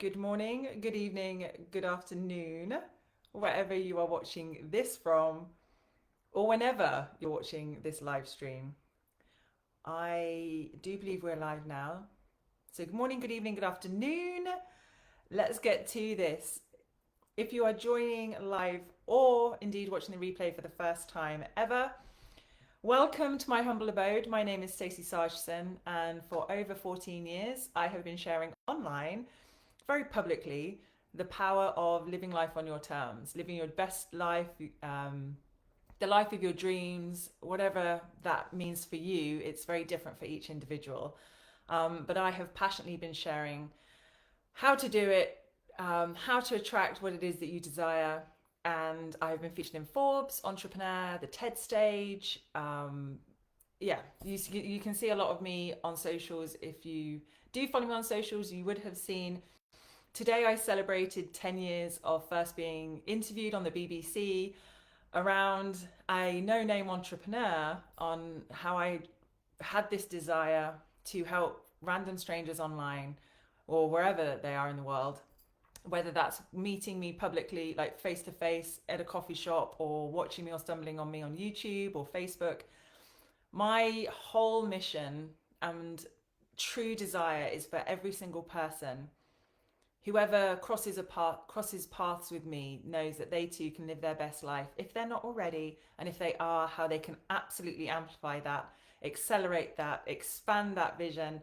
good morning, good evening, good afternoon, wherever you are watching this from, or whenever you're watching this live stream. I do believe we're live now. So, good morning, good evening, good afternoon. Let's get to this. If you are joining live or indeed watching the replay for the first time ever, welcome to my humble abode. My name is Stacey Sargson, and for over 14 years, I have been sharing online very publicly the power of living life on your terms, living your best life, the life of your dreams, whatever that means for you. It's very different for each individual. But I have passionately been sharing how to do it, how to attract what it is that you desire. And I've been featured in Forbes, Entrepreneur, the TED Stage. Yeah, you can see a lot of me on socials. If you do follow me on socials, you would have seen. Today I celebrated 10 years of first being interviewed on the BBC around a no-name entrepreneur on how I had this desire to help random strangers online or wherever they are in the world, whether that's meeting me publicly, like face to face at a coffee shop, or watching me or stumbling on me on YouTube or Facebook. My whole mission and true desire is for every single person, whoever crosses paths with me, knows that they too can live their best life if they're not already, and if they are, how they can absolutely amplify that, accelerate that, expand that vision,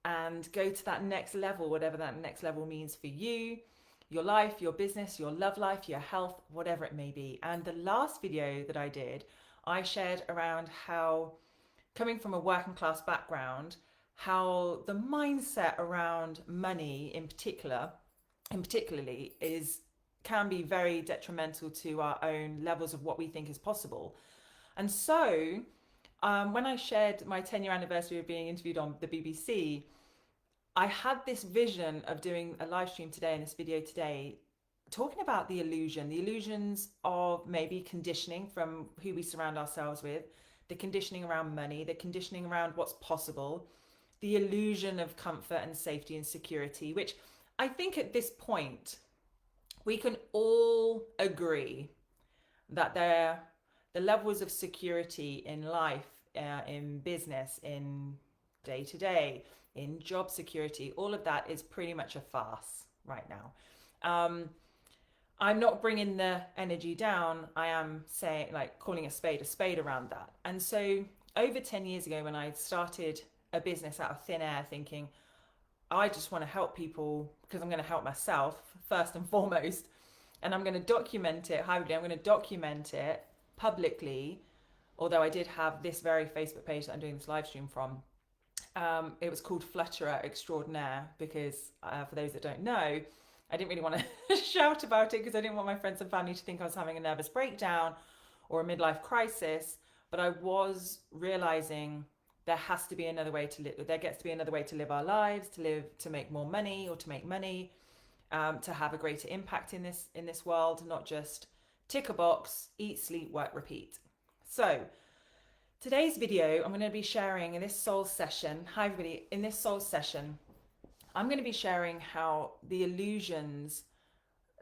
and go to that next level, whatever that next level means for you, your life, your business, your love life, your health, whatever it may be. And the last video that I did, I shared around how, coming from a working class background, how the mindset around money particularly is can be very detrimental to our own levels of what we think is possible. And so when I shared my 10-year anniversary of being interviewed on the BBC, I had this vision of doing a live stream today, in this video today, talking about the illusions of maybe conditioning from who we surround ourselves with, the conditioning around money, the conditioning around what's possible, the illusion of comfort and safety and security, which I think at this point we can all agree that the levels of security in life, in business, in day to day, in job security, all of that is pretty much a farce right now. I'm not bringing the energy down. I am saying, like, calling a spade around that. And so over 10 years ago, when I started a business out of thin air, thinking, I just want to help people because I'm going to help myself first and foremost. And I'm going to document it hybridly. I'm going to document it publicly. Although I did have this very Facebook page that I'm doing this live stream from. It was called Flutterer Extraordinaire because for those that don't know, I didn't really want to shout about it because I didn't want my friends and family to think I was having a nervous breakdown or a midlife crisis. But I was realizing there has to be another way to live. There gets to be another way to live our lives, to make more money, or to make money, to have a greater impact in this world, not just tick a box, eat, sleep, work, repeat. So today's video, I'm going to be sharing in this soul session. Hi everybody, in this soul session, I'm going to be sharing how the illusions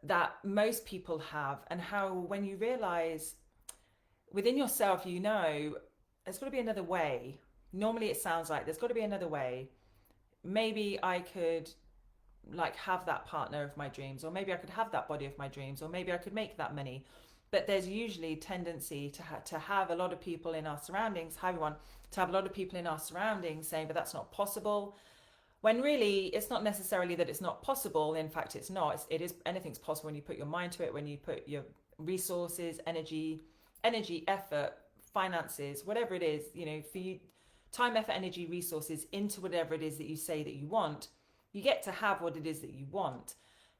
that most people have, and how when you realize within yourself, you know, there's got to be another way. Normally it sounds like there's got to be another way. Maybe I could like have that partner of my dreams, or maybe I could have that body of my dreams, or maybe I could make that money. But there's usually tendency to have a lot of people in our surroundings, hi everyone, to have a lot of people in our surroundings saying, but that's not possible. When really it's not necessarily that it's not possible. In fact, it's not. It is. Anything's possible when you put your mind to it, when you put your resources, energy, effort, finances, whatever it is, you know, for you, time, effort, energy, resources into whatever it is that you say that you want, you get to have what it is that you want.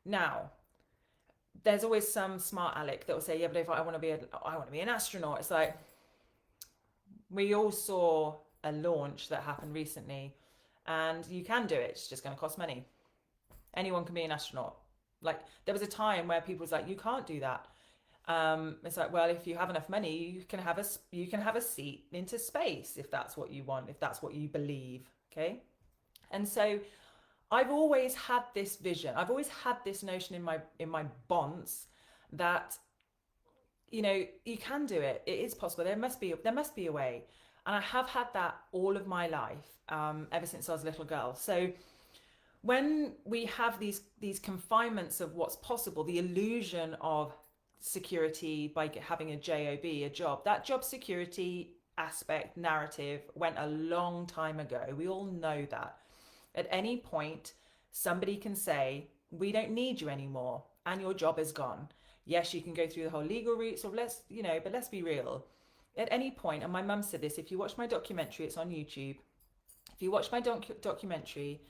Now, there's always some smart aleck that will say, yeah, but if I want to be an astronaut. It's like, we all saw a launch that happened recently, and you can do it. It's just going to cost money. Anyone can be an astronaut. Like, there was a time where people was like, you can't do that. It's like, well, if you have enough money, you can have a seat into space if that's what you want, if that's what you believe. Okay. And so I've always had this vision. I've always had this notion in my bonds that you can do it. It is possible. There must be a way, and I have had that all of my life, ever since I was a little girl. So when we have these confinements of what's possible, the illusion of security by having a job, a job, that job security aspect narrative went a long time ago. We all know that. At any point, somebody can say, we don't need you anymore, and your job is gone. Yes, you can go through the whole legal routes, or but let's be real. At any point, and my mum said this, if you watch my documentary, it's on YouTube. If you watch my documentary,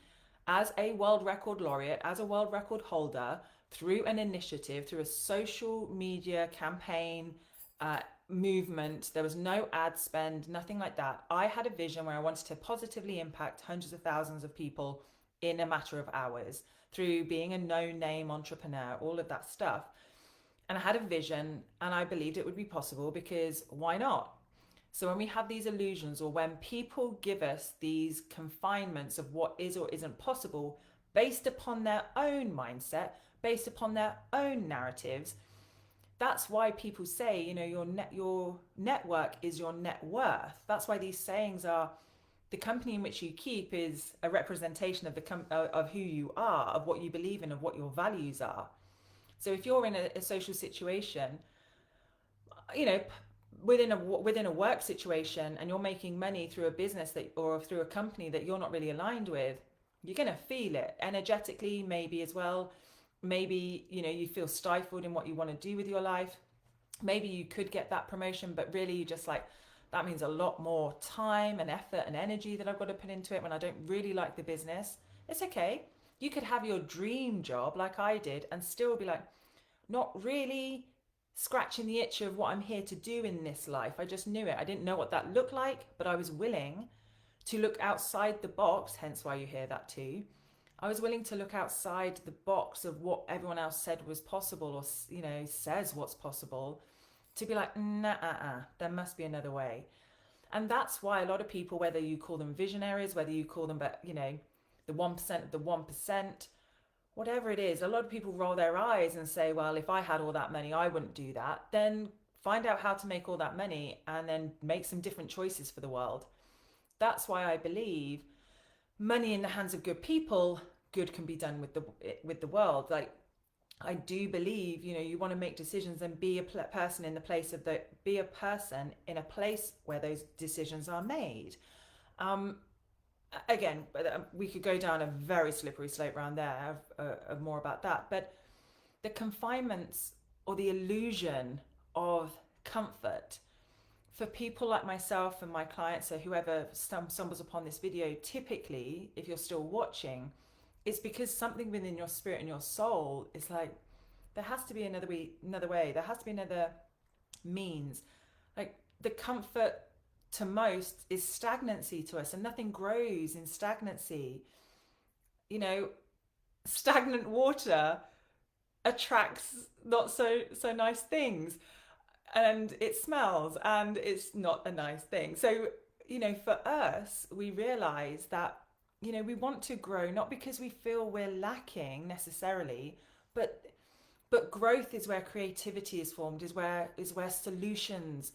as a world record laureate, as a world record holder, through an initiative, through a social media campaign, movement, there was no ad spend, nothing like that. I had a vision where I wanted to positively impact hundreds of thousands of people in a matter of hours through being a no name entrepreneur, all of that stuff. And I had a vision and I believed it would be possible because why not? So when we have these illusions, or when people give us these confinements of what is or isn't possible based upon their own mindset, based upon their own narratives, that's why people say, your network is your net worth. That's why these sayings are, the company in which you keep is a representation of of who you are, of what you believe in, of what your values are. So if you're in a social situation, you know, within a work situation, and you're making money through a business that, or through a company that you're not really aligned with, you're going to feel it energetically, maybe as well. Maybe, you feel stifled in what you want to do with your life. Maybe you could get that promotion, but really you just like, that means a lot more time and effort and energy that I've got to put into it when I don't really like the business. It's okay. You could have your dream job like I did and still be like, not really scratching the itch of what I'm here to do in this life. I just knew it. I didn't know what that looked like, but I was willing to look outside the box, hence why you hear that too. I was willing to look outside the box of what everyone else said was possible, or says what's possible, to be like, nah, there must be another way. And that's why a lot of people, whether you call them visionaries, whether you call them, but the 1% of the 1%, whatever it is, a lot of people roll their eyes and say, well, if I had all that money, I wouldn't do that. Then find out how to make all that money and then make some different choices for the world. That's why I believe money in the hands of good people, good can be done with the world. Like, I do believe, you want to make decisions and be a person in the place of be a person in a place where those decisions are made. Um, Again, we could go down a very slippery slope around there of more about that. But the confinements, or the illusion of comfort, for people like myself and my clients, or whoever stumbles upon this video, typically, if you're still watching, it's because something within your spirit and your soul is like, there has to be another way. There has to be another means. Like, the comfort to most is stagnancy to us, and nothing grows in stagnancy. Stagnant water attracts not so nice things, and it smells, and it's not a nice thing. So, for us, we realize that, we want to grow, not because we feel we're lacking necessarily, but growth is where creativity is formed, is where solutions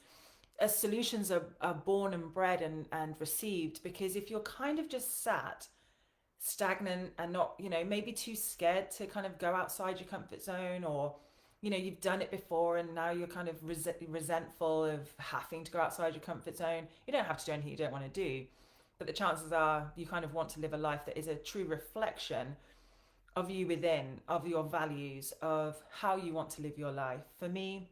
are born and bred and received. Because if you're kind of just sat stagnant and not, maybe too scared to kind of go outside your comfort zone, or you've done it before and now you're kind of resentful of having to go outside your comfort zone. You don't have to do anything you don't want to do, but the chances are you kind of want to live a life that is a true reflection of you within, of your values, of how you want to live your life. For me,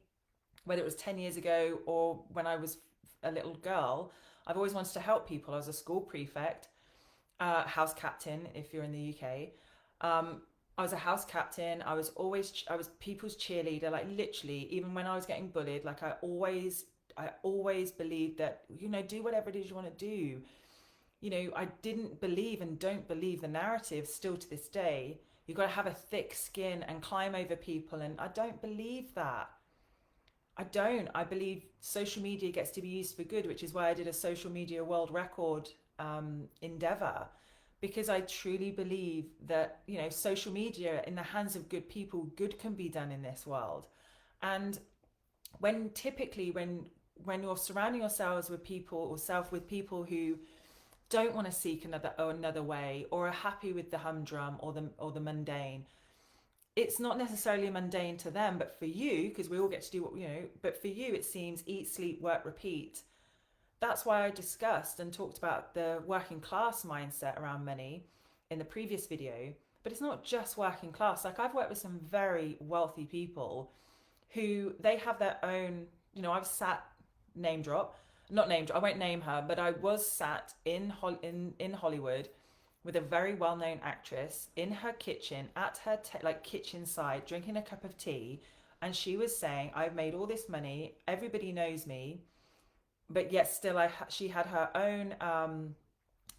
whether it was 10 years ago or when I was a little girl, I've always wanted to help people. I was a school prefect, house captain if you're in the UK. I was a house captain. I was people's cheerleader. Like, literally, even when I was getting bullied, like, I always believed that, do whatever it is you want to do. I didn't believe and don't believe the narrative still to this day. You've got to have a thick skin and climb over people, and I don't believe that. I don't. I believe social media gets to be used for good, which is why I did a social media world record endeavor, because I truly believe that, social media in the hands of good people, good can be done in this world. And when you're surrounding yourselves with people or self with people who don't want to seek another way, or are happy with the humdrum or the mundane, it's not necessarily mundane to them, but for you, because we all get to do what but for you it seems eat, sleep, work, repeat. That's why I discussed and talked about the working class mindset around money in the previous video. But it's not just working class. Like, I've worked with some very wealthy people who they have their own, I've sat, name drop, not name drop, I won't name her, but I was sat in Hollywood with a very well-known actress in her kitchen at her kitchen side, drinking a cup of tea, and she was saying, I've made all this money, everybody knows me, but yet still she had her own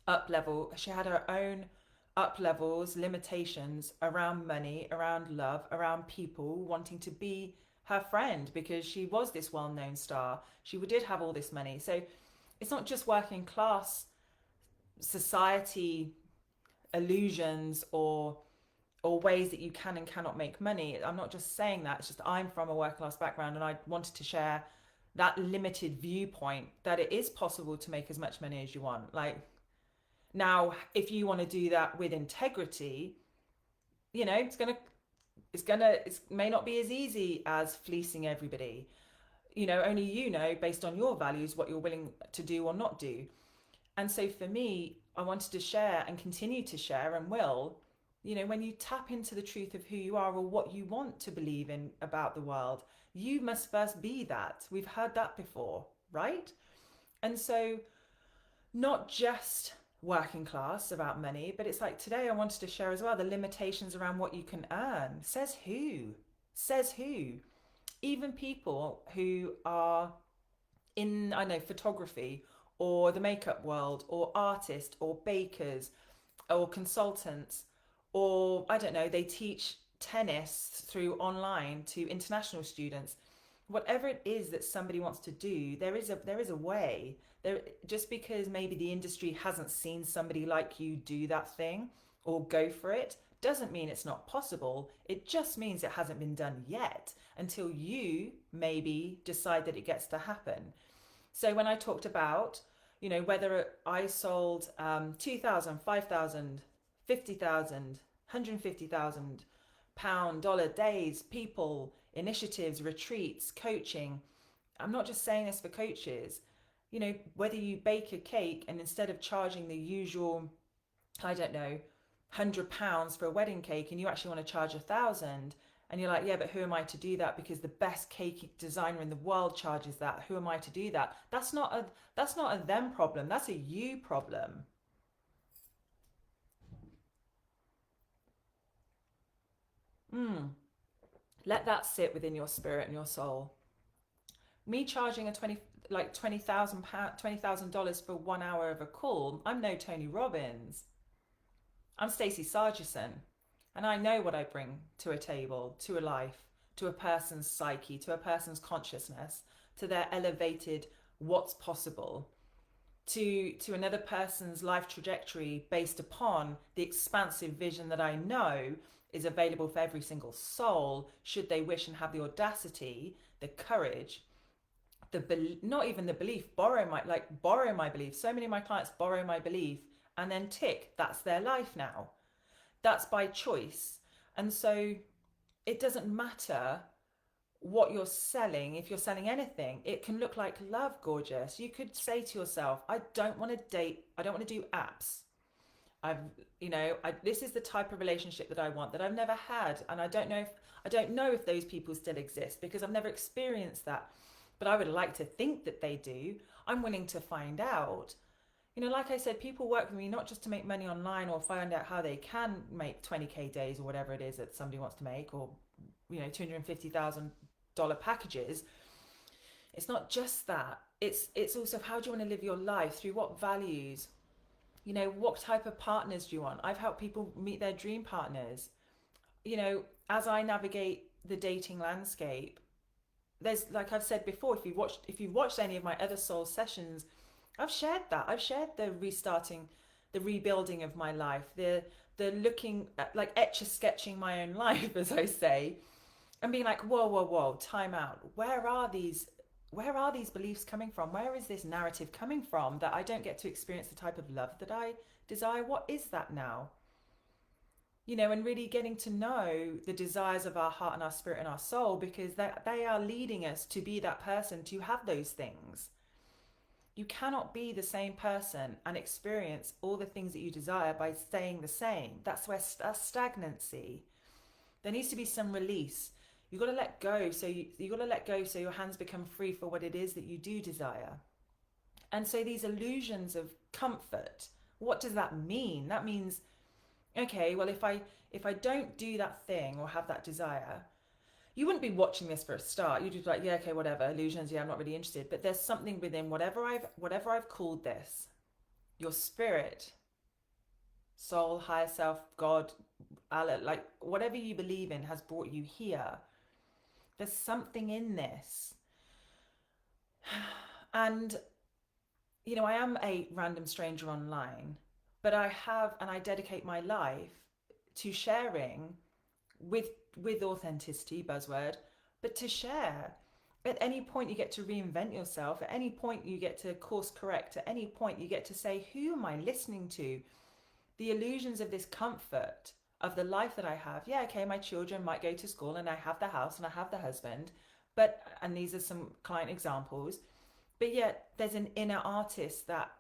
up level she had her own up levels, limitations around money, around love, around people wanting to be her friend, because she was this well-known star, she did have all this money. So it's not just working class society illusions or ways that you can and cannot make money. I'm not just saying that, it's just I'm from a working class background, and I wanted to share that limited viewpoint that it is possible to make as much money as you want. Like, now, if you want to do that with integrity, it may not be as easy as fleecing everybody. Only based on your values, what you're willing to do or not do. And so for me, I wanted to share and continue to share, and will, when you tap into the truth of who you are or what you want to believe in about the world, you must first be that. We've heard that before, right? And so, not just working class about money, but it's like today I wanted to share as well the limitations around what you can earn. Says who? Says who? Even people who are in, I know, photography or the makeup world, or artists or bakers or consultants, or I don't know, they teach tennis through online to international students. Whatever it is that somebody wants to do, there is a way. There, just because maybe the industry hasn't seen somebody like you do that thing or go for it, doesn't mean it's not possible. It just means it hasn't been done yet, until you maybe decide that it gets to happen. So when I talked about, whether I sold 2,000, 5,000, 50,000, 150,000 pound, dollar days, people, initiatives, retreats, coaching. I'm not just saying this for coaches. Whether you bake a cake and instead of charging the usual, I don't know, £100 for a wedding cake, and you actually want to charge 1,000, and you're like, yeah, but who am I to do that? Because the best cake designer in the world charges that. Who am I to do that? That's not a them problem. That's a you problem. Let that sit within your spirit and your soul. Me charging a $20,000 for 1 hour of a call, I'm no Tony Robbins. I'm Stacey Sargison, and I know what I bring to a table, to a life, to a person's psyche, to a person's consciousness, to their elevated what's possible, to another person's life trajectory based upon the expansive vision that I know is available for every single soul, should they wish and have the audacity, the courage, not even the belief, borrow my belief. So many of my clients borrow my belief and then tick, that's their life now. That's by choice. And so it doesn't matter what you're selling. If you're selling anything, it can look like love, gorgeous. You could say to yourself, I don't want to date, I don't want to do apps. This is the type of relationship that I want, that I've never had, and I don't know if those people still exist, because I've never experienced that. But I would like to think that they do. I'm willing to find out. Like I said, people work with me not just to make money online or find out how they can make 20k days or whatever it is that somebody wants to make, or $250,000 packages. It's not just that. It's also, how do you want to live your life, through what values? What type of partners do you want? I've helped people meet their dream partners. As I navigate the dating landscape, there's, like I've said before, if you've watched any of my other soul sessions, I've shared that. I've shared the the rebuilding of my life, the looking at, like etch a sketching my own life, as I say, and being like, whoa, whoa, whoa, time out. Where are these beliefs coming from? Where is this narrative coming from that I don't get to experience the type of love that I desire? What is that now? And really getting to know the desires of our heart and our spirit and our soul, because they are leading us to be that person to have those things. You cannot be the same person and experience all the things that you desire by staying the same. That's stagnancy. There needs to be some release. You've got to let go. You got to let go so your hands become free for what it is that you do desire. And so these illusions of comfort, what does that mean? That means, okay, well, if I don't do that thing or have that desire, you wouldn't be watching this for a start. You'd just be like, yeah, okay, whatever, illusions, yeah, I'm not really interested. But there's something within whatever I've called this, your spirit, soul, higher self, God, Allah, like whatever you believe in has brought you here. There's something in this. And I am a random stranger online, but I dedicate my life to sharing with authenticity, buzzword, but to share. At any point you get to reinvent yourself. At any point you get to course correct. At any point you get to say, who am I listening to? The illusions of this comfort of the life that I have. Yeah, okay, my children might go to school and I have the house and I have the husband, and these are some client examples, but yet there's an inner artist that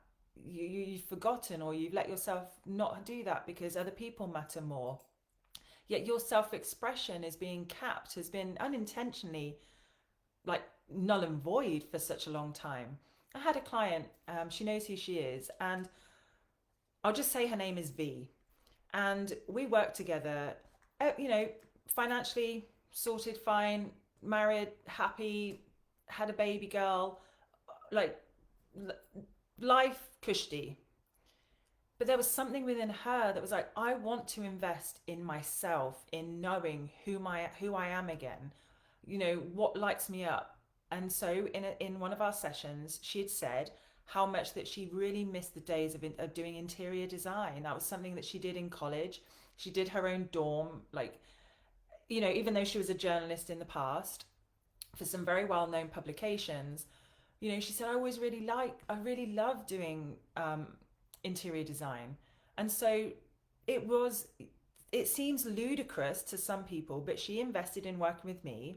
you've forgotten, or you've let yourself not do that because other people matter more. Yet your self-expression is being capped, has been unintentionally like null and void for such a long time. I had a client, she knows who she is, and I'll just say her name is V. And we worked together, financially sorted, fine, married, happy, had a baby girl, like life cushy. But there was something within her that was like, I want to invest in myself, in knowing who I am again, what lights me up. And so in one of our sessions, she had said how much that she really missed the days of doing interior design. That was something that she did in college. She did her own dorm, like, even though she was a journalist in the past for some very well-known publications, she said, I really love doing interior design. And so it seems ludicrous to some people, but she invested in working with me,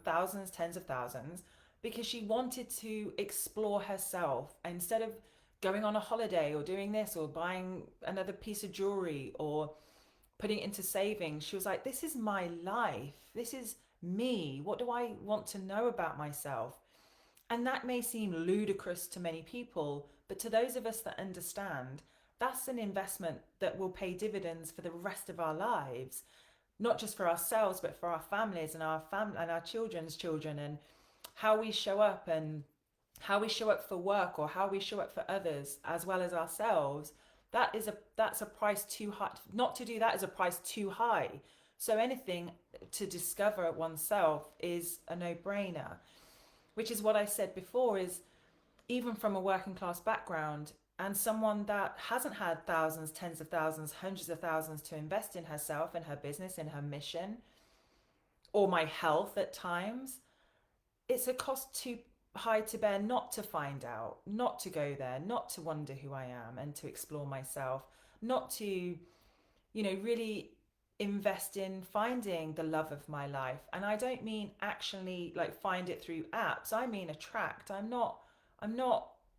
thousands, tens of thousands, because she wanted to explore herself. Instead of going on a holiday or doing this or buying another piece of jewelry or putting it into savings, she was like, this is my life. This is me. What do I want to know about myself? And that may seem ludicrous to many people, but to those of us that understand, that's an investment that will pay dividends for the rest of our lives, not just for ourselves, but for our families and our children's children, and how we show up, and how we show up for work, or how we show up for others as well as ourselves. That's a price too high. Not to do that is a price too high. So anything to discover oneself is a no-brainer. Which is what I said before, is even from a working class background and someone that hasn't had thousands, tens of thousands, hundreds of thousands to invest in herself, in her business, in her mission, or my health at times, it's a cost too high to bear not to find out, not to go there, not to wonder who I am and to explore myself, not to, really invest in finding the love of my life. And I don't mean actually like find it through apps. I mean attract. I'm not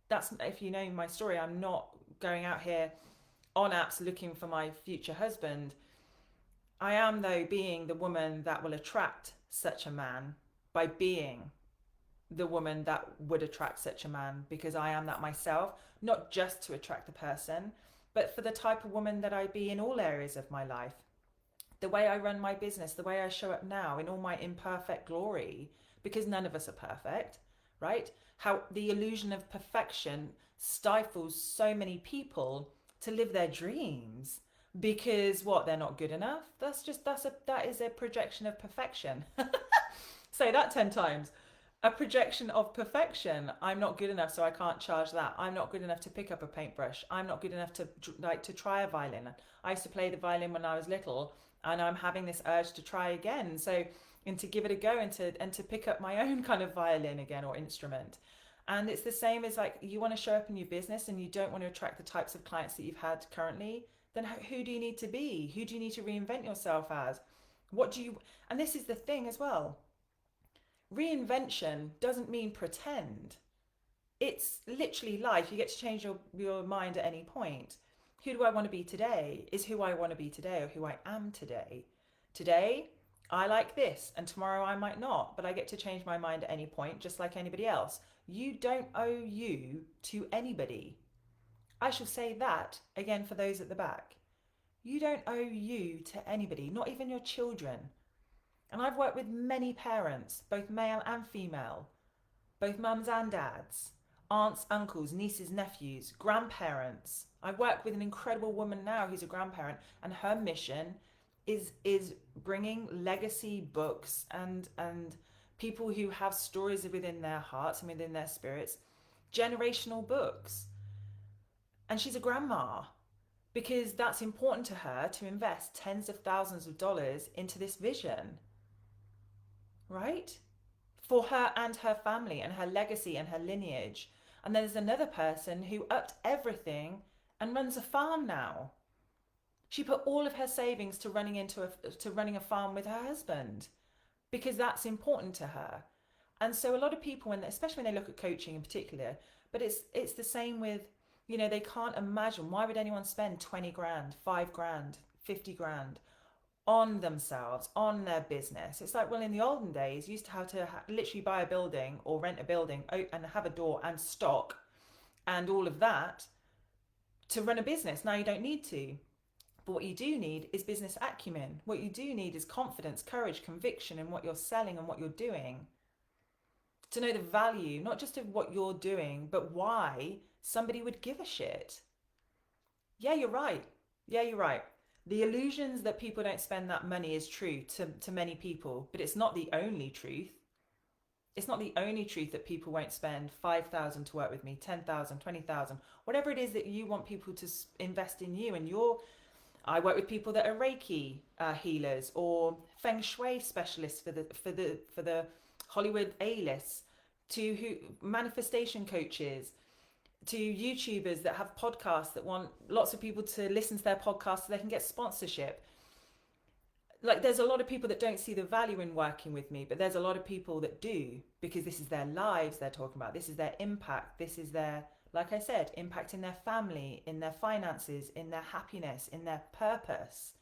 that's, if you know my story, I'm not going out here on apps looking for my future husband. I am, though, being the woman that will attract such a man by being the woman that would attract such a man, because I am that myself, not just to attract the person, but for the type of woman that I be in all areas of my life. The way I run my business, the way I show up now in all my imperfect glory, because none of us are perfect, right? How the illusion of perfection stifles so many people to live their dreams, because they're not good enough. That is a projection of perfection. Say that 10 times. A projection of perfection. I'm not good enough, so I can't charge that. I'm not good enough to pick up a paintbrush. I'm not good enough to to try a violin. I used to play the violin when I was little, and I'm having this urge to try again. So, and to give it a go, and to pick up my own kind of violin again or instrument. And it's the same as like you want to show up in your business and you don't want to attract the types of clients that you've had currently, then who do you need to be? Who do you need to reinvent yourself as? What do you, and this is the thing as well, reinvention doesn't mean pretend. It's literally life. You get to change your mind at any point. Who do I want to be today? Is who I want to be today or who I am today. Today, I like this, and tomorrow I might not, but I get to change my mind at any point, just like anybody else. You don't owe you to anybody. I shall say that again for those at the back. You don't owe you to anybody, not even your children. And I've worked with many parents, both male and female, both mums and dads, aunts, uncles, nieces, nephews, grandparents. I work with an incredible woman now who's a grandparent, and her mission is bringing legacy books and people who have stories within their hearts and within their spirits, generational books. And she's a grandma because that's important to her to invest tens of thousands of dollars into this vision, right? For her and her family and her legacy and her lineage. And then there's another person who upped everything and runs a farm now. She put all of her savings to running a farm with her husband because that's important to her. And so a lot of people, when especially when they look at coaching in particular, but it's the same with, you know, they can't imagine, why would anyone spend 20 grand, 5 grand, 50 grand on themselves, on their business? It's like, well, in the olden days, you used to have to literally buy a building or rent a building and have a door and stock and all of that to run a business. Now you don't need to. But what you do need is business acumen. What you do need is confidence, courage, conviction in what you're selling and what you're doing. To know the value, not just of what you're doing, but why somebody would give a shit. Yeah, you're right. Yeah, you're right. The illusions that people don't spend that money is true to many people, but it's not the only truth. It's not the only truth that people won't spend 5,000 to work with me, 10,000, 20,000, whatever it is that you want people to invest in you and your. I work with people that are Reiki healers or Feng Shui specialists for the Hollywood A-lists, to who manifestation coaches, to YouTubers that have podcasts that want lots of people to listen to their podcasts so they can get sponsorship. Like, there's a lot of people that don't see the value in working with me, but there's a lot of people that do, because this is their lives they're talking about. This is their impact. This is their, like I said, impact in their family, in their finances, in their happiness, in their purpose,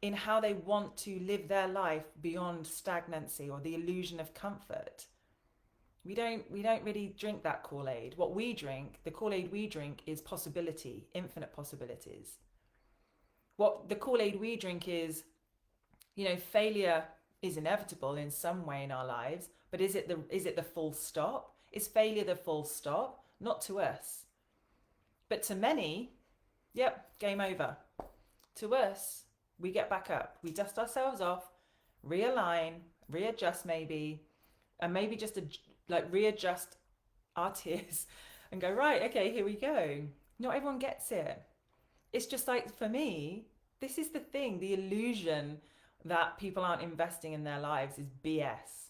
in how they want to live their life beyond stagnancy or the illusion of comfort. We don't really drink that Kool-Aid. What we drink, the Kool-Aid we drink, is possibility, infinite possibilities. What the Kool-Aid we drink is, you know, failure is inevitable in some way in our lives, but is it the full stop? Is failure the full stop? Not to us. But to many, yep, game over. To us, we get back up. We dust ourselves off, realign, readjust maybe, and maybe just readjust our tears and go, right, okay, here we go. Not everyone gets it. It's just like, for me, this is the thing, the illusion that people aren't investing in their lives is BS.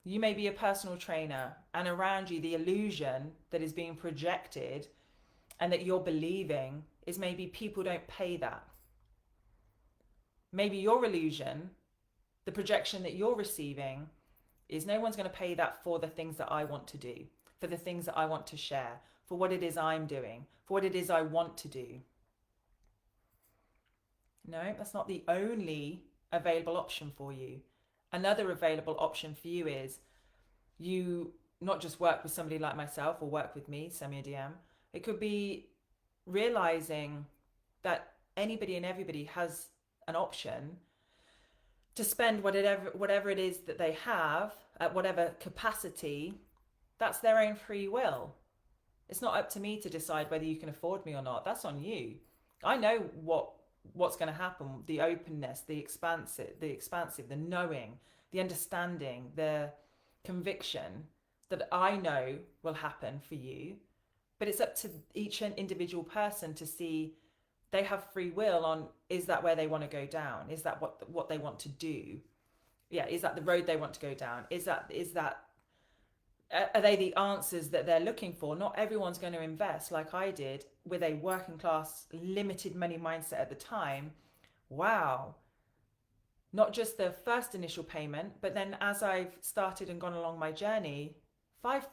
You may be a personal trainer, and around you, the illusion that is being projected and that you're believing is maybe people don't pay that. Maybe your illusion, the projection that you're receiving, is no one's going to pay that for the things that I want to do, for the things that I want to share, for what it is I'm doing, for what it is I want to do. No, that's not the only available option for you. Another available option for you is you not just work with somebody like myself or work with me, send me a DM. It could be realizing that anybody and everybody has an option to spend whatever it is that they have at whatever capacity. That's their own free will. It's not up to me to decide whether you can afford me or not. That's on you. I know what's going to happen, the openness, the expansive, the knowing the understanding, the conviction that I know will happen for you. But it's up to each individual person to see, they have free will on, is that where they want to go down? Is that what they want to do? Yeah, is that the road they want to go down? Is that are they the answers that they're looking for? Not everyone's going to invest like I did with a working class, limited money mindset at the time. Wow. Not just the first initial payment, but then as I've started and gone along my journey, I've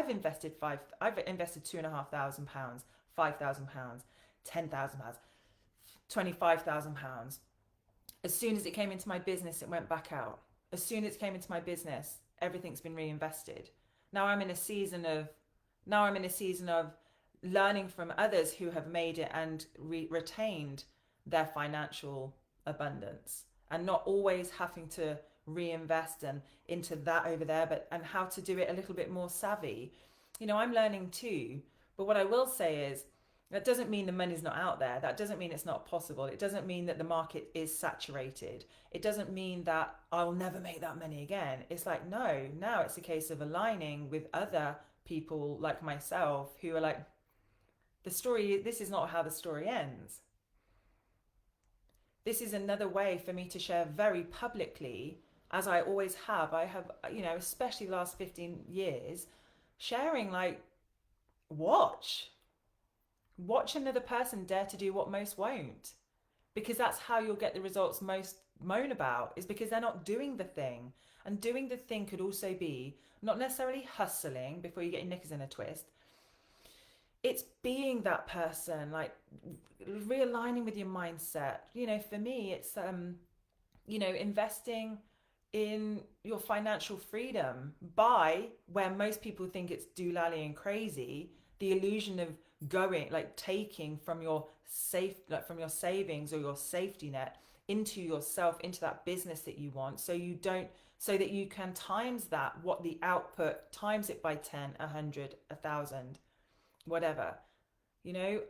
invested £2,500, £5,000, £10,000, £25,000. As soon as it came into my business, it went back out. As soon as it came into my business, everything's been reinvested. Now I'm in a season of now I'm in a season of learning from others who have made it and retained their financial abundance, and not always having to reinvest and into that over there, but and how to do it a little bit more savvy. I'm learning too. But what I will say is, that doesn't mean the money's not out there. That doesn't mean it's not possible. It doesn't mean that the market is saturated. It doesn't mean that I'll never make that money again. It's like, no, now it's a case of aligning with other people like myself who are like, this is not how the story ends. This is another way for me to share very publicly, as I always have. I have, especially the last 15 years, sharing like, watch. Watch another person dare to do what most won't. Because that's how you'll get the results most moan about, is because they're not doing the thing. And doing the thing could also be not necessarily hustling before you get your knickers in a twist. It's being that person, like realigning with your mindset. For me, it's investing in your financial freedom by, where most people think it's doolally and crazy, the illusion of going, like taking from your from your savings or your safety net into yourself, into that business that you want, so that you can times that, what the output, times it by 10, 100, 1,000, whatever.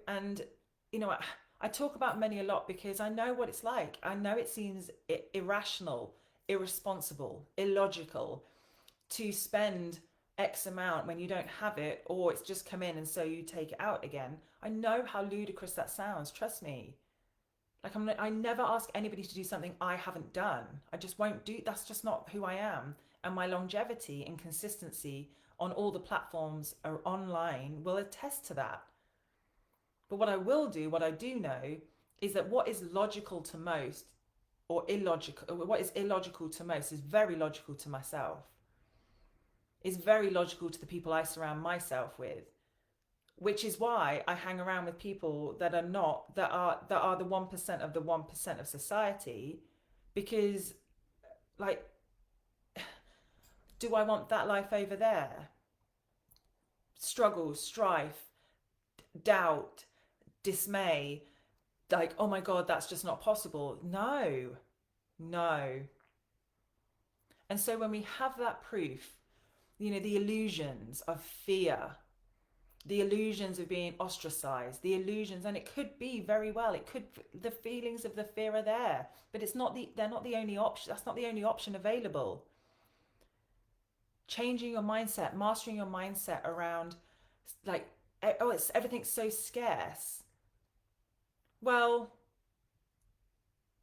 And I talk about money a lot because I know what it's like. I know it seems irrational, irresponsible, illogical to spend X amount when you don't have it, or it's just come in and so you take it out again. I know how ludicrous that sounds, trust me. Like, I never ask anybody to do something I haven't done. I just won't do. That's just not who I am. And my longevity and consistency on all the platforms or online will attest to that. But what I do know, is that what is logical to most, or illogical, what is illogical to most is very logical to myself. Is very logical to the people I surround myself with, which is why I hang around with people that are the 1% of the 1% of society, because, like, do I want that life over there? Struggle, strife, doubt, dismay, like, oh my God, that's just not possible. No. And so when we have that proof, the illusions of fear, the illusions of being ostracized, the illusions, and it could be very well, the feelings of the fear are there, but they're not the only option. That's not the only option available. Changing your mindset, mastering your mindset around, like, oh, everything's so scarce. Well,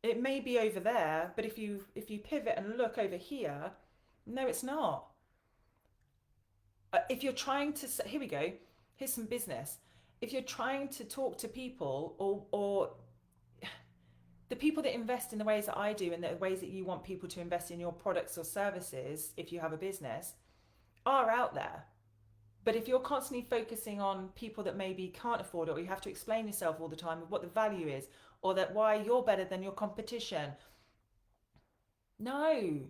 it may be over there, but if you pivot and look over here, no, it's not. If you're trying to, here we go, here's some business. If you're trying to talk to people, or the people that invest in the ways that I do, and the ways that you want people to invest in your products or services, if you have a business, are out there. But if you're constantly focusing on people that maybe can't afford it, or you have to explain yourself all the time of what the value is, or that why you're better than your competition, no.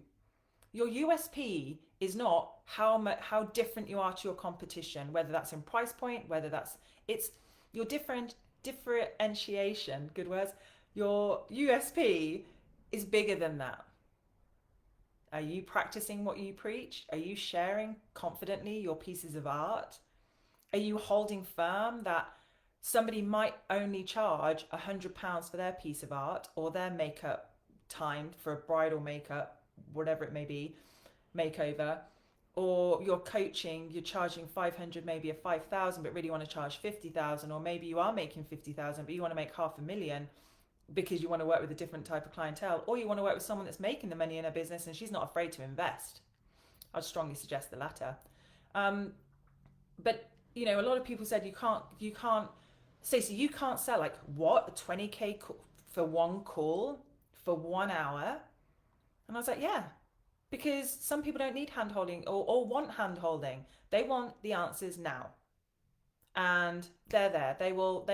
Your USP is not how different you are to your competition, whether that's in price point, it's your differentiation, good words. Your USP is bigger than that. Are you practicing what you preach? Are you sharing confidently your pieces of art? Are you holding firm that somebody might only charge £100 for their piece of art, or their makeup timed for a bridal makeup, whatever it may be, makeover, or you're coaching, you're charging 500, maybe a 5,000, but really want to charge 50,000, or maybe you are making 50,000, but you want to make 500,000 because you want to work with a different type of clientele, or you want to work with someone that's making the money in her business and she's not afraid to invest. I'd strongly suggest the latter. But a lot of people said you can't, Stacey, you can't sell like what, a 20K for one call for 1 hour? And I was like, yeah, because some people don't need hand holding or want hand holding. They want the answers now, and they're there. They will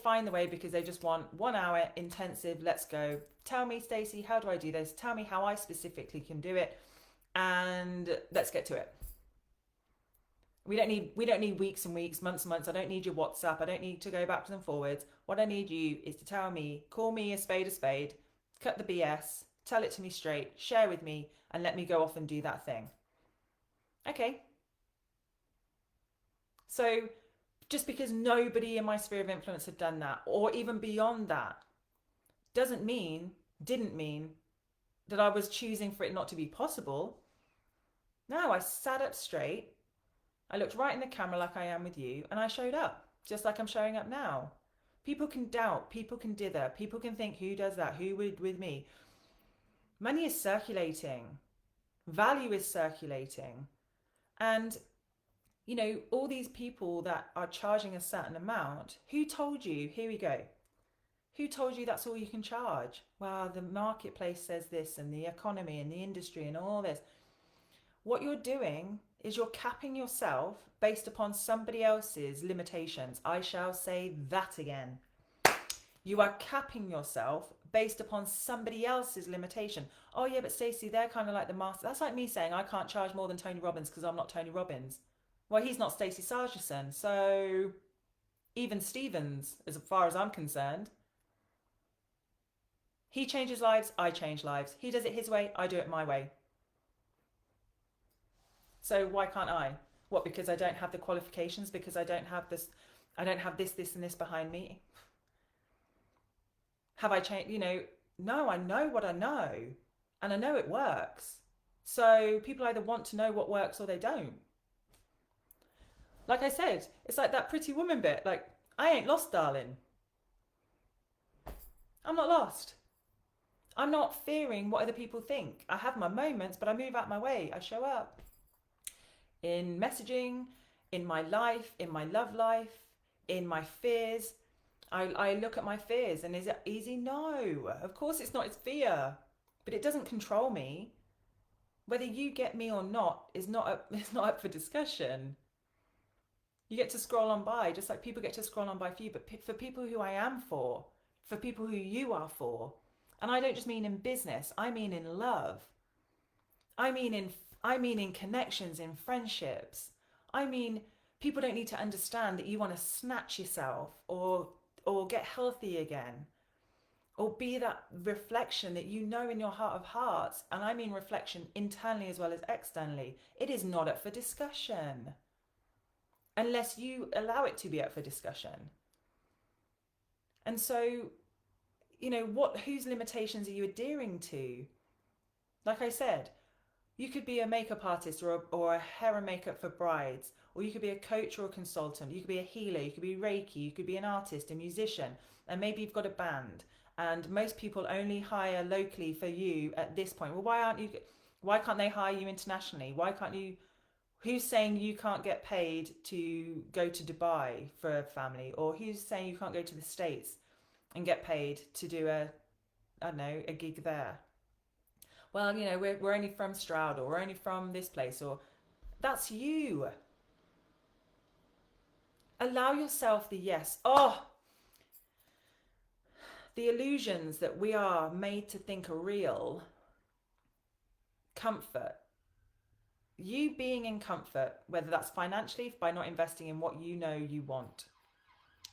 find the way because they just want 1 hour intensive. Let's go. Tell me, Stacey, how do I do this? Tell me how I specifically can do it, and let's get to it. We don't need weeks and weeks, months and months. I don't need your WhatsApp. I don't need to go backwards and forwards. What I need you is to tell me, call me a spade, cut the BS, tell it to me straight, share with me, and let me go off and do that thing. Okay. So just because nobody in my sphere of influence had done that, or even beyond that, didn't mean that I was choosing for it not to be possible. No, I sat up straight. I looked right in the camera like I am with you, and I showed up, just like I'm showing up now. People can doubt, people can dither, people can think, who does that? Who would with me? Money is circulating, value is circulating. And, all these people that are charging a certain amount, who told you? Here we go. Who told you that's all you can charge? Well, the marketplace says this, and the economy and the industry and all this. What you're doing is you're capping yourself based upon somebody else's limitations. I shall say that again. You are capping yourself based upon somebody else's limitation. Oh yeah, but Stacey, they're kind of like the master. That's like me saying I can't charge more than Tony Robbins because I'm not Tony Robbins. Well, he's not Stacey Sargison, so even Stevens, as far as I'm concerned. He changes lives, I change lives. He does it his way, I do it my way. So why can't I? What, because I don't have the qualifications? Because I don't have this, and this behind me? Have I changed? No, I know what I know, and I know it works. So people either want to know what works or they don't. Like I said, it's like that Pretty Woman bit. Like, I ain't lost, darling. I'm not lost. I'm not fearing what other people think. I have my moments, but I move out my way. I show up in messaging, in my life, in my love life, in my fears. I look at my fears, and is it easy? No, of course it's not. It's fear, but it doesn't control me. Whether you get me or not is not up, it's not up for discussion. You get to scroll on by, just like people get to scroll on by for you, but for people who I am for people who you are for, and I don't just mean in business. I mean in love. I mean in connections, in friendships. I mean, people don't need to understand that you want to snatch yourself or get healthy again, or be that reflection that in your heart of hearts. And I mean reflection internally as well as externally. It is not up for discussion unless you allow it to be up for discussion. And so, whose limitations are you adhering to? Like I said, you could be a makeup artist or a hair and makeup for brides, or you could be a coach or a consultant. You could be a healer, you could be Reiki, you could be an artist, a musician, and maybe you've got a band. And most people only hire locally for you at this point. Well, why can't they hire you internationally? Why can't you? Who's saying you can't get paid to go to Dubai for a family? Or who's saying you can't go to the States and get paid to do a gig there? Well, we're only from Stroud, or we're only from this place, or that's you. Allow yourself the yes. Oh, the illusions that we are made to think are real. Comfort. You being in comfort, whether that's financially by not investing in what you want,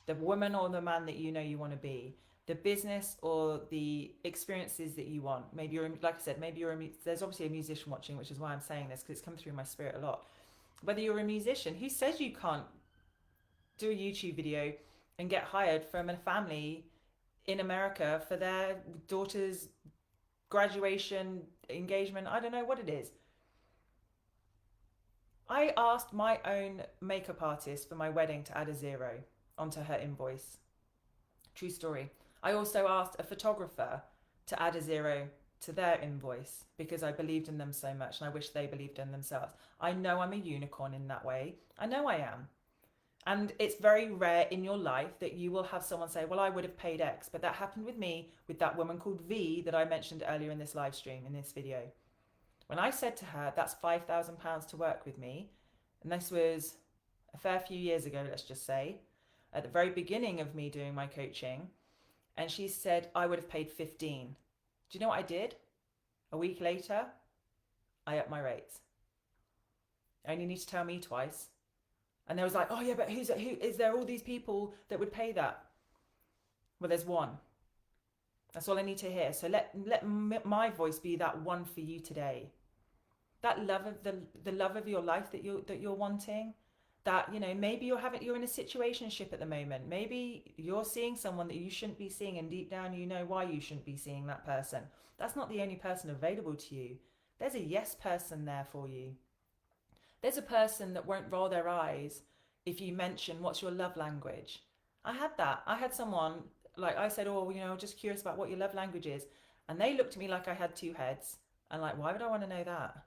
the woman or the man that you want to be, the business or the experiences that you want. Maybe like I said, there's obviously a musician watching, which is why I'm saying this, because it's come through my spirit a lot. Whether you're a musician, who says you can't do a YouTube video and get hired from a family in America for their daughter's graduation, engagement, I don't know what it is. I asked my own makeup artist for my wedding to add a zero onto her invoice. True story. I also asked a photographer to add a zero to their invoice because I believed in them so much and I wish they believed in themselves. I know I'm a unicorn in that way. I know I am. And it's very rare in your life that you will have someone say, well, I would have paid X. But that happened with me with that woman called V that I mentioned earlier in this live stream, in this video. When I said to her, that's £5,000 to work with me, and this was a fair few years ago, let's just say, at the very beginning of me doing my coaching, and she said I would have paid 15. Do you know what I did? A week later, I upped my rates. I only need to tell me twice. And they was like, oh yeah, but who is there all these people that would pay that? Well, there's one. That's all I need to hear. So let my voice be that one for you today. That love of the love of your life that you're wanting. That, you know, maybe you're in a situationship at the moment. Maybe you're seeing someone that you shouldn't be seeing, and deep down you know why you shouldn't be seeing that person. That's not the only person available to you. There's a yes person there for you. There's a person that won't roll their eyes if you mention what's your love language. I had that. I had someone, like I said, oh, you know, just curious about what your love language is. And they looked at me like I had two heads. And like, why would I want to know that?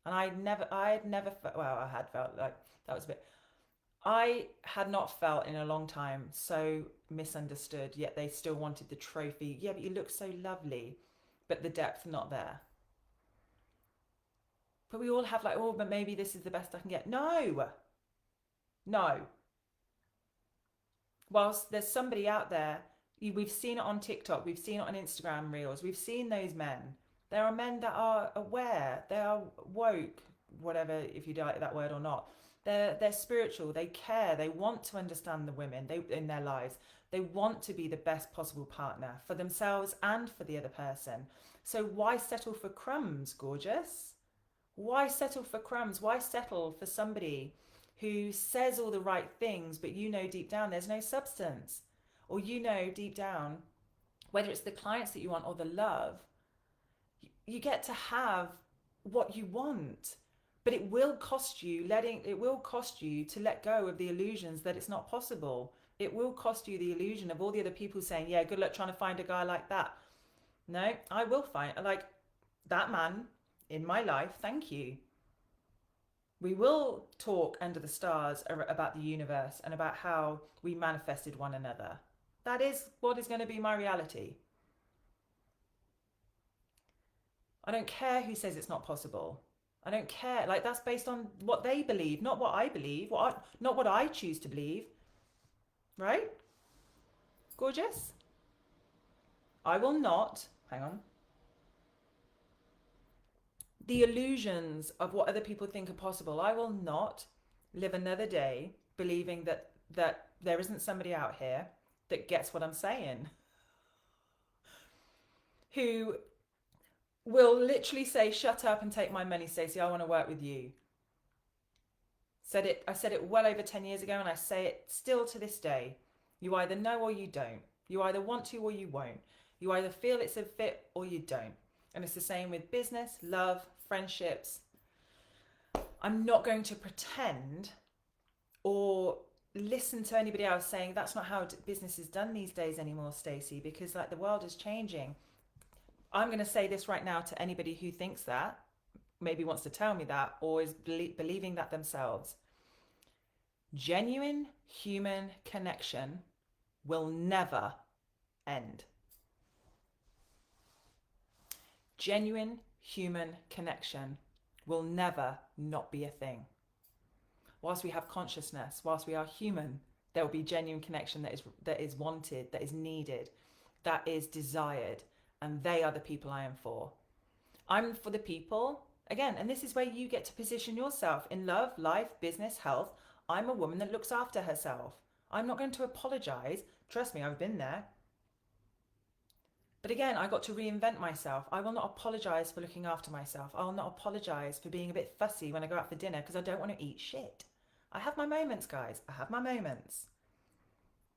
And I had never, well, I had felt like that was a bit, I had not felt in a long time so misunderstood, yet they still wanted the trophy. Yeah, but you look so lovely, but the depth not there. But we all have like, oh, but maybe this is the best I can get. No, no. Whilst there's somebody out there, we've seen it on TikTok, we've seen it on Instagram Reels, we've seen those men. There are men that are aware, they are woke, whatever, if you like that word or not. They're spiritual, they care, they want to understand the women in their lives. They want to be the best possible partner for themselves and for the other person. So why settle for crumbs, gorgeous? Why settle for crumbs? Why settle for somebody who says all the right things, but you know deep down there's no substance? Or you know deep down, whether it's the clients that you want or the love, you get to have what you want. But it will cost you to let go of the illusions that it's not possible. It will cost you the illusion of all the other people saying, yeah, good luck trying to find a guy like that. No, I will find like that man in my life, thank you. We will talk under the stars about the universe and about how we manifested one another. That is what is going to be my reality. I don't care who says it's not possible. I don't care. Like, that's based on what they believe, not what I believe, not what I choose to believe. Right? Gorgeous? I will not, hang on, the illusions of what other people think are possible. I will not live another day believing that there isn't somebody out here that gets what I'm saying, who will literally say, shut up and take my money, Stacey, I want to work with you. I said it well over 10 years ago, and I say it still to this day. You either know or you don't. You either want to or you won't. You either feel it's a fit or you don't. And it's the same with business, love, friendships. I'm not going to pretend or listen to anybody else saying that's not how business is done these days anymore, Stacey, because like the world is changing. I'm going to say this right now to anybody who thinks that, maybe wants to tell me that, or is believing that themselves. Genuine human connection will never end. Genuine human connection will never not be a thing. Whilst we have consciousness, whilst we are human, there will be genuine connection that is wanted, that is needed, that is desired, and they are the people I am for. I'm for the people, again, and this is where you get to position yourself in love, life, business, health. I'm a woman that looks after herself. I'm not going to apologize. Trust me, I've been there. But again, I got to reinvent myself. I will not apologize for looking after myself. I will not apologize for being a bit fussy when I go out for dinner because I don't want to eat shit. I have my moments, guys. I have my moments.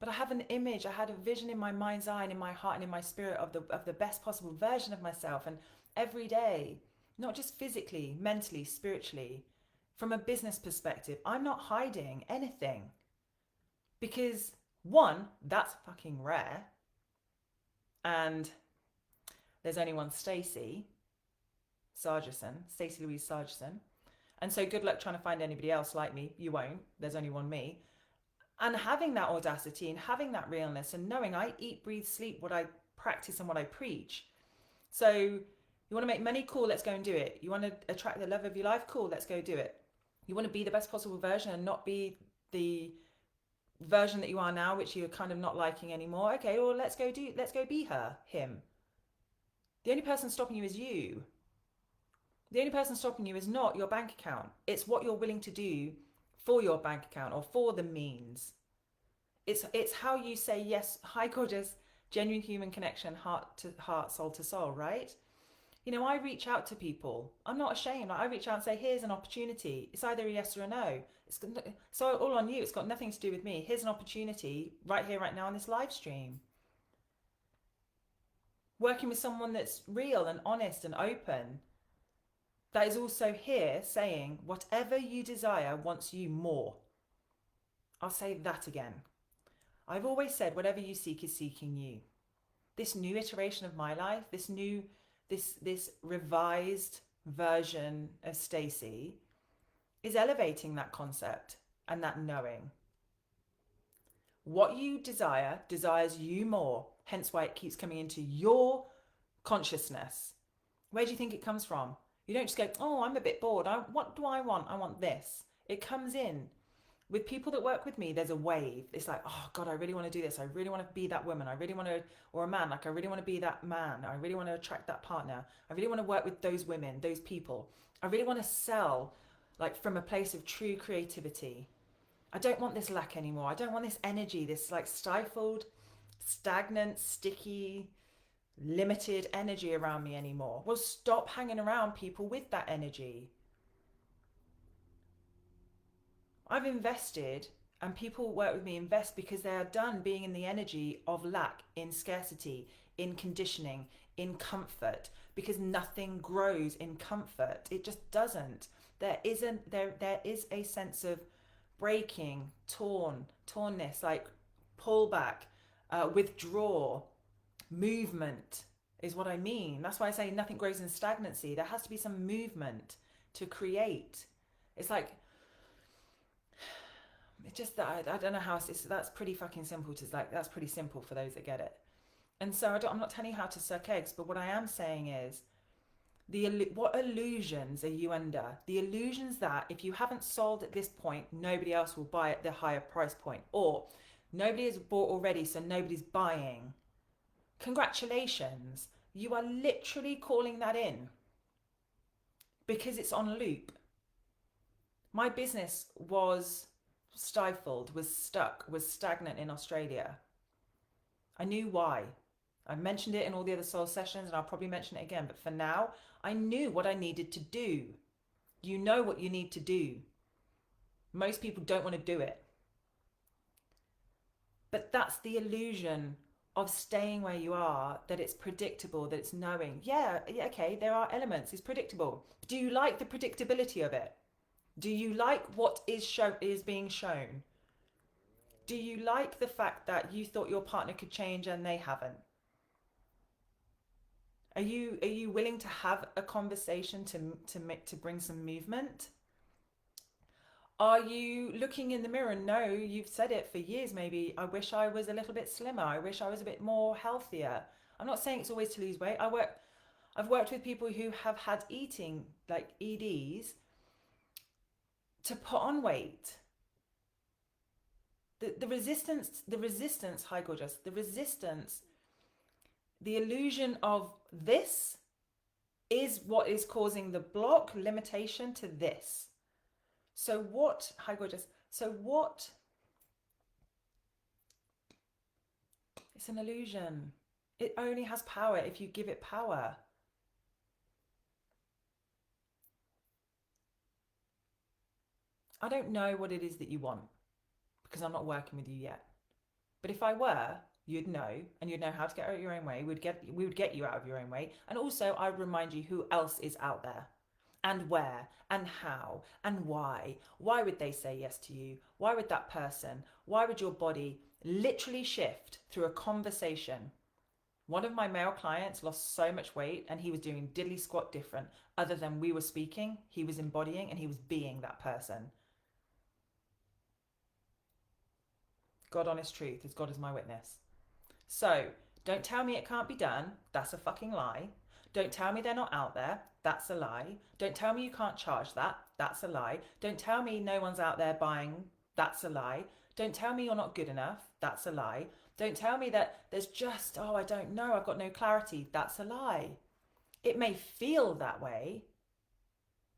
But I have an image, I had a vision in my mind's eye and in my heart and in my spirit of the best possible version of myself. And every day, not just physically, mentally, spiritually, from a business perspective, I'm not hiding anything. Because one, that's fucking rare. And there's only one Stacey Louise Sargison. And so good luck trying to find anybody else like me. You won't. There's only one me. And having that audacity and having that realness and knowing I eat, breathe, sleep what I practice and what I preach. So you want to make money? Cool, let's go and do it. You want to attract the love of your life? Cool, let's go do it. You want to be the best possible version and not be the version that you are now, which you're kind of not liking anymore. Okay, well, let's go be her, him. The only person stopping you is you. The only person stopping you is not your bank account. It's what you're willing to do for your bank account or for the means. It's how you say yes. Hi, gorgeous, genuine human connection, heart to heart, soul to soul, right? You know, I reach out to people. I'm not ashamed. I reach out and say, here's an opportunity. It's either a yes or a no. It's all on you. It's got nothing to do with me. Here's an opportunity right here, right now on this live stream. Working with someone that's real and honest and open, that is also here saying, whatever you desire wants you more. I'll say that again. I've always said, whatever you seek is seeking you. This new iteration of my life, this revised version of Stacey is elevating that concept and that knowing. What you desire desires you more, hence why it keeps coming into your consciousness. Where do you think it comes from? You don't just go, oh, I'm a bit bored. What do I want? I want this. It comes in. With people that work with me, there's a wave. It's like, oh God, I really want to do this. I really want to be that woman. I really want to, or a man, like I really want to be that man. I really want to attract that partner. I really want to work with those women, those people. I really want to sell like from a place of true creativity. I don't want this lack anymore. I don't want this energy, this like stifled, stagnant, sticky, limited energy around me anymore. Well, stop hanging around people with that energy. I've invested, and people who work with me invest because they are done being in the energy of lack, in scarcity, in conditioning, in comfort, because nothing grows in comfort. It just doesn't. There is a sense of breaking, tornness, like pullback, withdraw, movement is what I mean. That's why I say nothing grows in stagnancy. There has to be some movement to create. It's like, it's just that I don't know how that's pretty fucking simple to like, that's pretty simple for those that get it. And so I'm not telling you how to suck eggs, but what I am saying is what illusions are you under? The illusions that if you haven't sold at this point, nobody else will buy at the higher price point, or nobody has bought already, so nobody's buying. Congratulations, you are literally calling that in because it's on loop. My business was stifled, was stuck, was stagnant in Australia. I knew why. I mentioned it in all the other soul sessions and I'll probably mention it again, but for now, I knew what I needed to do. You know what you need to do. Most people don't want to do it. But that's the illusion of staying where you are, that it's predictable, that it's knowing. Yeah, okay, there are elements, it's predictable. Do you like the predictability of it? Do you like what is being shown? Do you like the fact that you thought your partner could change and they haven't? Are you willing to have a conversation to bring some movement? Are you looking in the mirror? No, you've said it for years maybe. I wish I was a little bit slimmer. I wish I was a bit more healthier. I'm not saying it's always to lose weight. I've worked with people who have had eating like EDs to put on weight. The resistance, hi gorgeous, the resistance, the illusion of this is what is causing the block, limitation to this. So what, hi gorgeous, so what, it's an illusion. It only has power if you give it power. I don't know what it is that you want because I'm not working with you yet. But if I were, you'd know, and you'd know how to get out of your own way. We would get you out of your own way. And also I would remind you who else is out there, and where, and how, and why. Why would they say yes to you? Why would that person? Why would your body literally shift through a conversation? One of my male clients lost so much weight and he was doing diddly squat different. Other than we were speaking, he was embodying and he was being that person. God honest truth, as God is my witness. So don't tell me it can't be done. That's a fucking lie. Don't tell me they're not out there. That's a lie. Don't tell me you can't charge that. That's a lie. Don't tell me no one's out there buying. That's a lie. Don't tell me you're not good enough. That's a lie. Don't tell me that there's just, oh, I don't know, I've got no clarity. That's a lie. It may feel that way,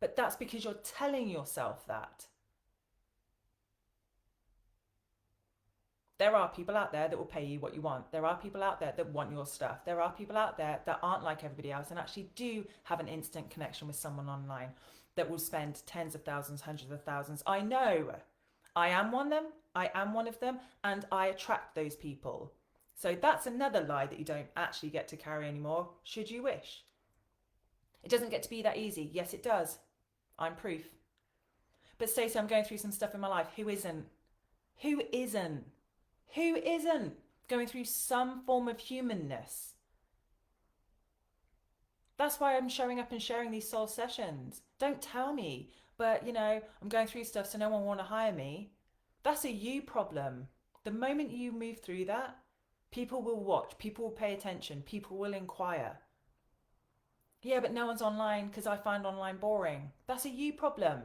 but that's because you're telling yourself that. There are people out there that will pay you what you want. There are people out there that want your stuff. There are people out there that aren't like everybody else and actually do have an instant connection with someone online that will spend tens of thousands, hundreds of thousands. I know. I am one of them. I am one of them, and I attract those people. So that's another lie that you don't actually get to carry anymore, should you wish. It doesn't get to be that easy. Yes, it does. I'm proof. But Stacey, I'm going through some stuff in my life. Who isn't? Who isn't? Who isn't going through some form of humanness? That's why I'm showing up and sharing these soul sessions. Don't tell me, but I'm going through stuff so no one will want to hire me. That's a you problem. The moment you move through that, people will watch, people will pay attention, people will inquire. Yeah, but no one's online because I find online boring. That's a you problem.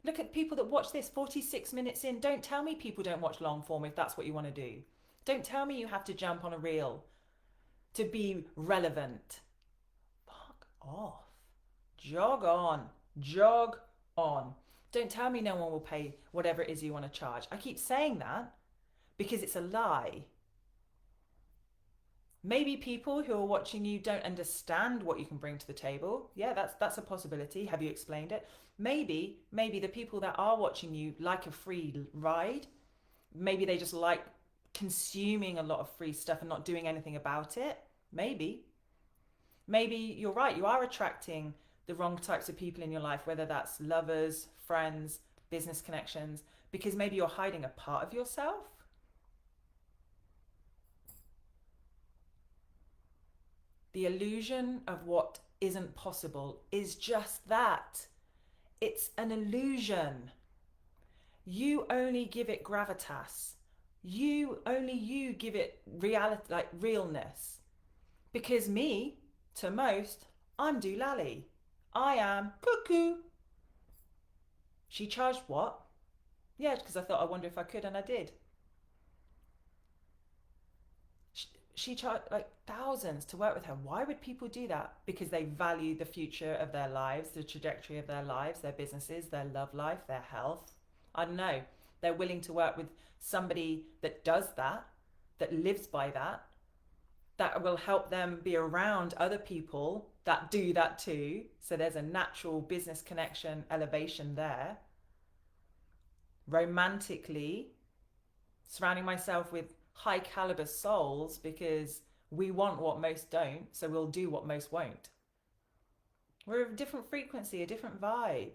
Look at people that watch this 46 minutes in. Don't tell me people don't watch long form if that's what you want to do. Don't tell me you have to jump on a reel to be relevant. Fuck off. Jog on. Jog on. Don't tell me no one will pay whatever it is you want to charge. I keep saying that because it's a lie. Maybe people who are watching you don't understand what you can bring to the table. Yeah, that's a possibility. Have you explained it? Maybe the people that are watching you like a free ride. Maybe they just like consuming a lot of free stuff and not doing anything about it. Maybe you're right. You are attracting the wrong types of people in your life, whether that's lovers, friends, business connections, because maybe you're hiding a part of yourself. The illusion of what isn't possible is just that. It's an illusion. You only give it gravitas. Only you give it reality, like realness. Because me, to most, I'm doolally. I am cuckoo. She charged what? Yeah, because I thought, I wonder if I could, and I did. She charged like thousands to work with her. Why would people do that? Because they value the future of their lives, the trajectory of their lives, their businesses, their love life, their health. I don't know. They're willing to work with somebody that does that, that lives by that, that will help them be around other people that do that too. So there's a natural business connection elevation there. Romantically, surrounding myself with high caliber souls because we want what most don't, so we'll do what most won't. We're of a different frequency, a different vibe.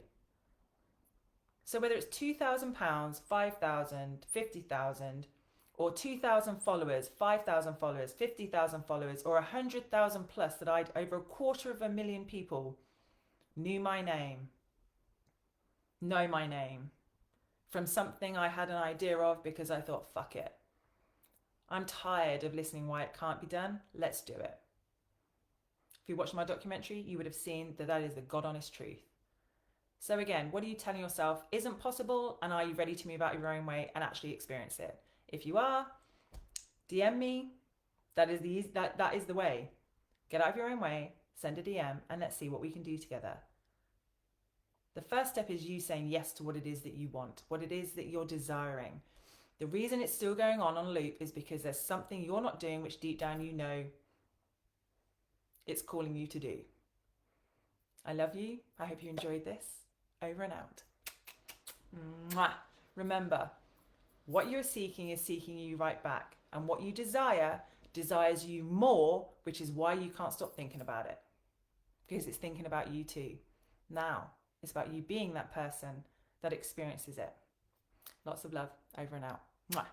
So whether it's £2,000, 5,000, 50,000, or 2,000 followers, 5,000 followers, 50,000 followers, or 100,000 plus that over 250,000 people knew my name, know my name, from something I had an idea of because I thought, fuck it. I'm tired of listening why it can't be done. Let's do it. If you watched my documentary, you would have seen that is the God honest truth. So again, what are you telling yourself isn't possible, and are you ready to move out your own way and actually experience it? If you are, DM me. That is the way. Get out of your own way, send a DM, and let's see what we can do together. The first step is you saying yes to what it is that you want, what it is that you're desiring. The reason it's still going on loop is because there's something you're not doing which deep down you know it's calling you to do. I love you. I hope you enjoyed this. Over and out. Mwah. Remember, What you're seeking is seeking you right back. And what you desire desires you more, which is why you can't stop thinking about it. Because it's thinking about you too. Now, it's about you being that person that experiences it. Lots of love. Over and out. Mwah.